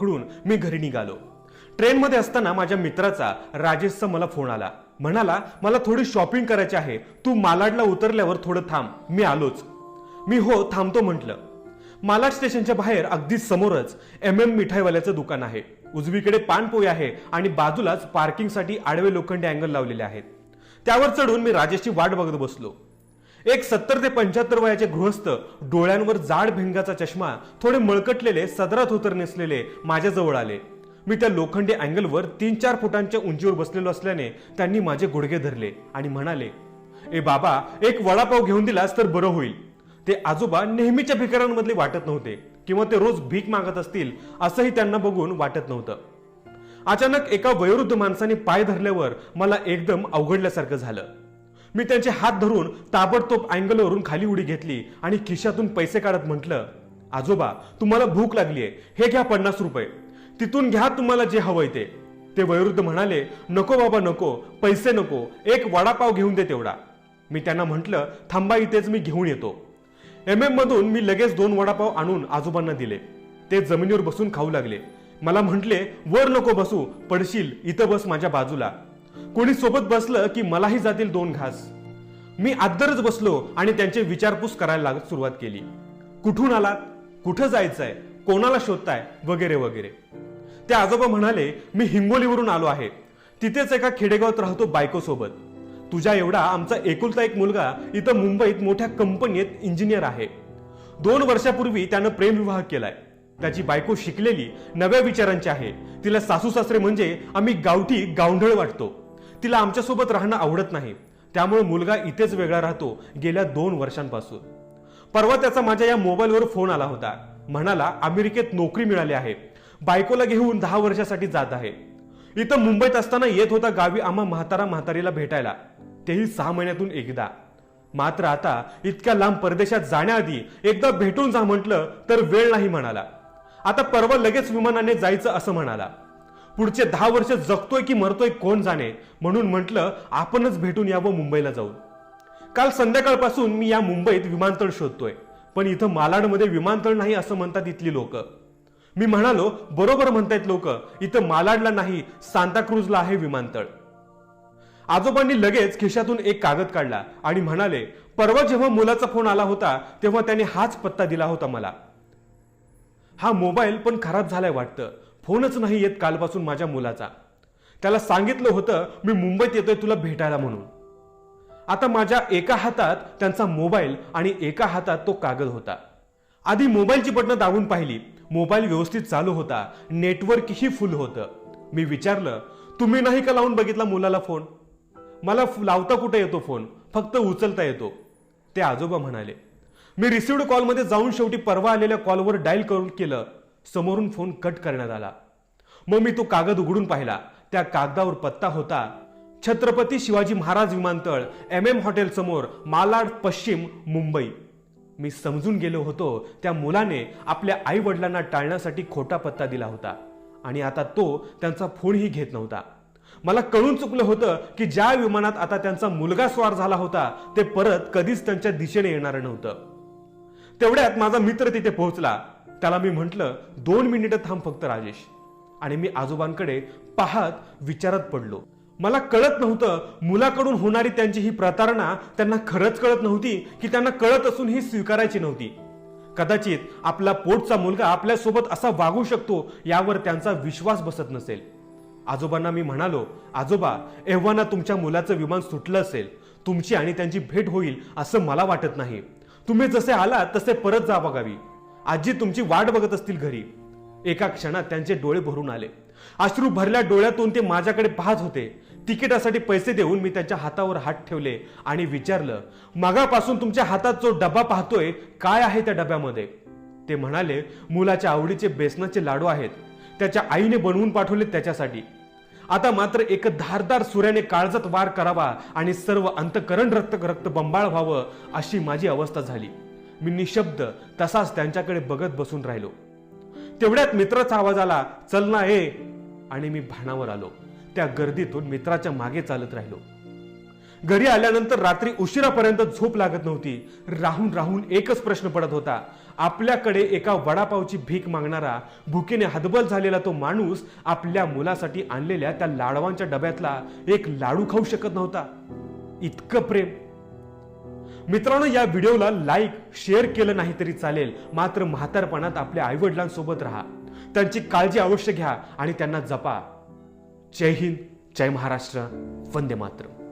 पकडून मी घरी निघालो. ट्रेनमध्ये असताना माझ्या मित्राचा राजेशचा मला फोन आला. म्हणाला, मला थोडी शॉपिंग करायची आहे, तू मालाडला उतरल्यावर थोडं थांब, मी आलोच. मी हो थांबतो म्हटलं. मालाड स्टेशनच्या बाहेर अगदी समोरच मिठाईवाल्याचं दुकान आहे. उजवीकडे पानपोई आहे आणि बाजूलाच पार्किंगसाठी आडवे लोखंडी अँगल लावलेले आहेत. त्यावर चढून मी राजेशची वाट बघत बसलो. एक 70 ते 75 वयाचे गृहस्थ, डोळ्यांवर जाड भिंगाचा चष्मा, थोडे मळकटलेले सदरा धोतर नेसलेले माझ्या जवळ आले. मी त्या लोखंडी अँगलवर 3-4 फुटांच्या उंचीवर बसलेलो असल्याने त्यांनी माझे गुडघे धरले आणि म्हणाले, ए बाबा, एक वडापाव घेऊन दिलास तर बरं होईल. ते आजोबा नेहमीच्या भिकाऱ्यांमधले वाटत नव्हते किंवा ते रोज भीक मागत असतील असंही त्यांना बघून वाटत नव्हतं. अचानक एका वयोवृद्ध माणसाने पाय धरल्यावर मला एकदम अवघडल्यासारखं झालं. मी त्यांचे हात धरून ताबडतोब अँगलवरून खाली उडी घेतली आणि खिशातून पैसे काढत म्हटलं, आजोबा, तुम्हाला भूक लागलीये, हे घ्या 50 रुपये, तिथून घ्या तुम्हाला जे हवंय ते. ते वयोवृद्ध म्हणाले, नको बाबा नको, पैसे नको, एक वडापाव घेऊन दे तेवढा. मी त्यांना म्हटलं, थांबा इथेच, मी घेऊन येतो. मधून मी लगेच 2 वडापाव आणून आजोबांना दिले. ते जमिनीवर बसून खाऊ लागले. मला म्हटले, वर नको बसू, पडशील, इथं बस माझ्या बाजूला. कोणी सोबत बसलं की मलाही जातील 2 घास. मी आदरच बसलो आणि त्यांची विचारपूस करायला सुरुवात केली. कुठून आलात, कुठं जायचंय, कोणाला शोधताय, वगैरे वगैरे. ते आजोबा म्हणाले, मी हिंगोलीवरून आलो आहे, तिथेच एका खेडेगावात राहतो बायकोसोबत. तुझ्या एवढा आमचा एकुलता एक मुलगा इथं मुंबईत मोठ्या कंपनीत इंजिनियर आहे. 2 वर्षापूर्वी त्यानं प्रेमविवाह केलाय. त्याची बायको शिकलेली, नव्या विचारांची आहे. तिला सासू सासरे म्हणजे आम्ही गावठी गावंढळ वाटतो. तिला आमच्यासोबत राहणं आवडत नाही, त्यामुळे मुलगा इथेच वेगळा राहतो गेल्या 2 वर्षांपासून. परवा त्याचा माझ्या या मोबाईलवर फोन आला होता. म्हणाला, अमेरिकेत नोकरी मिळाली आहे, बायकोला घेऊन 10 वर्षासाठी जात आहे. इथं मुंबईत असताना येत होता गावी आम्हा म्हातारीला भेटायला, तेही 6 महिन्यातून एकदा. मात्र आता इतक्या लांब परदेशात जाण्याआधी एकदा भेटून जा म्हटलं तर वेळ नाही म्हणाला. आता परवा लगेच विमानाने जायचं असं म्हणाला. पुढचे 10 वर्ष जगतोय की मरतोय कोण जाणे, म्हणून म्हटलं आपणच भेटून यावं मुंबईला जाऊन. काल संध्याकाळपासून मी या मुंबईत विमानतळ शोधतोय, पण इथं मालाडमध्ये विमानतळ नाही असं म्हणतात इथली लोक. मी म्हणालो, बरोबर म्हणतायत लोक, इथं मालाडला नाही, सांताक्रूजला आहे विमानतळ. आजोबांनी लगेच खिशातून एक कागद काढला आणि म्हणाले, परवा जेव्हा मुलाचा फोन आला होता तेव्हा त्याने हाच पत्ता दिला होता मला. हा मोबाईल पण खराब झालाय वाटतं, फोनच नाही येत कालपासून माझ्या मुलाचा. त्याला सांगितलं होतं मी मुंबईत येतोय तुला भेटायला म्हणून. आता माझ्या एका हातात त्यांचा मोबाईल आणि एका हातात तो कागद होता. आधी मोबाईलची बटणं दाबून पाहिली. मोबाईल व्यवस्थित चालू होता, नेटवर्कही फुल होतं. मी विचारलं, तुम्ही नाही का लावून बघितला मुलाला फोन? मला लावता कुठे येतो फोन, फक्त उचलता येतो. ते आजोबा म्हणाले. मी रिसिव्ड कॉलमध्ये जाऊन शेवटी परवा आलेल्या कॉलवर डायल करून केलं. समोरून फोन कट करण्यात आला. मग मी तो कागद उघडून पाहिला. त्या कागदावर पत्ता होता, छत्रपती शिवाजी महाराज विमानतळ, हॉटेल समोर, मालाड, पश्चिम, मुंबई. मी समजून गेलो होतो त्या मुलाने आपल्या आई वडिलांना टाळण्यासाठी खोटा पत्ता दिला होता आणि आता तो त्यांचा फोनही घेत नव्हता. मला कळून चुकलं होतं की ज्या विमानात आता त्यांचा मुलगा स्वार झाला होता ते परत कधीच त्यांच्या दिशेने येणार नव्हतं. तेवढ्यात माझा मित्र तिथे पोहोचला. त्याला मी म्हटलं, 2 मिनिटं थांब फक्त राजेश. आणि मी आजोबांकडे पाहत विचारात पडलो. मला कळत नव्हतं मुलाकडून होणारी त्यांची ही प्रतारणा त्यांना खरंच कळत नव्हती की त्यांना कळत असून ही स्वीकारायची नव्हती. कदाचित आपला पोटचा मुलगा आपल्यासोबत असा वागू शकतो यावर त्यांचा विश्वास बसत नसेल. आजोबांना मी म्हणालो, आजोबा, एव्हाना तुमच्या मुलाचं विमान सुटलं असेल, तुमची आणि त्यांची भेट होईल असं मला वाटत नाही. तुम्ही जसे आलात तसे परत जा बघावी. आजी तुमची वाट बघत असतील घरी. एका क्षणात त्यांचे डोळे भरून आले. अश्रू भरल्या डोळ्यातून ते माझ्याकडे पाहत होते. तिकिटासाठी पैसे देऊन मी त्यांच्या हातावर हात ठेवले आणि विचारलं, मगापासून तुमच्या हातात जो डबा पाहतोय काय आहे त्या डब्यामध्ये? ते म्हणाले, मुलाच्या आवडीचे बेसनाचे लाडू आहेत, त्याच्या आईने बनवून पाठवले त्याच्यासाठी. आता मात्र एक धारदार सूर्याने काळजात वार करावा आणि सर्व अंतकरण रक्त बंबाळ व्हावं अशी माझी अवस्था झाली. मी निशब्द तसाच त्यांच्याकडे बघत बसून राहिलो. तेवढ्यात मित्राचा आवाज आला, चल ना ए. आणि मी भानावर आलो. त्या गर्दीतून मित्राच्या मागे चालत राहिलो. घरी आल्यानंतर रात्री उशिरापर्यंत झोप लागत नव्हती. राहून राहून एकच प्रश्न पडत होता, आपल्याकडे एका वडापावची भीक मागणारा, भुकेने हतबल झालेला तो माणूस आपल्या मुलासाठी आणलेल्या त्या लाडवांच्या डब्यातला एक लाडू खाऊ शकत नव्हता. इतकं प्रेम. मित्रांनो, या व्हिडिओला लाईक शेअर केलं नाही तरी चालेल, मात्र म्हातारपणात आपल्या आईवडिलांसोबत राहा, त्यांची काळजी अवश्य घ्या आणि त्यांना जपा. जय हिंद, जय महाराष्ट्र, वंदे मातरम.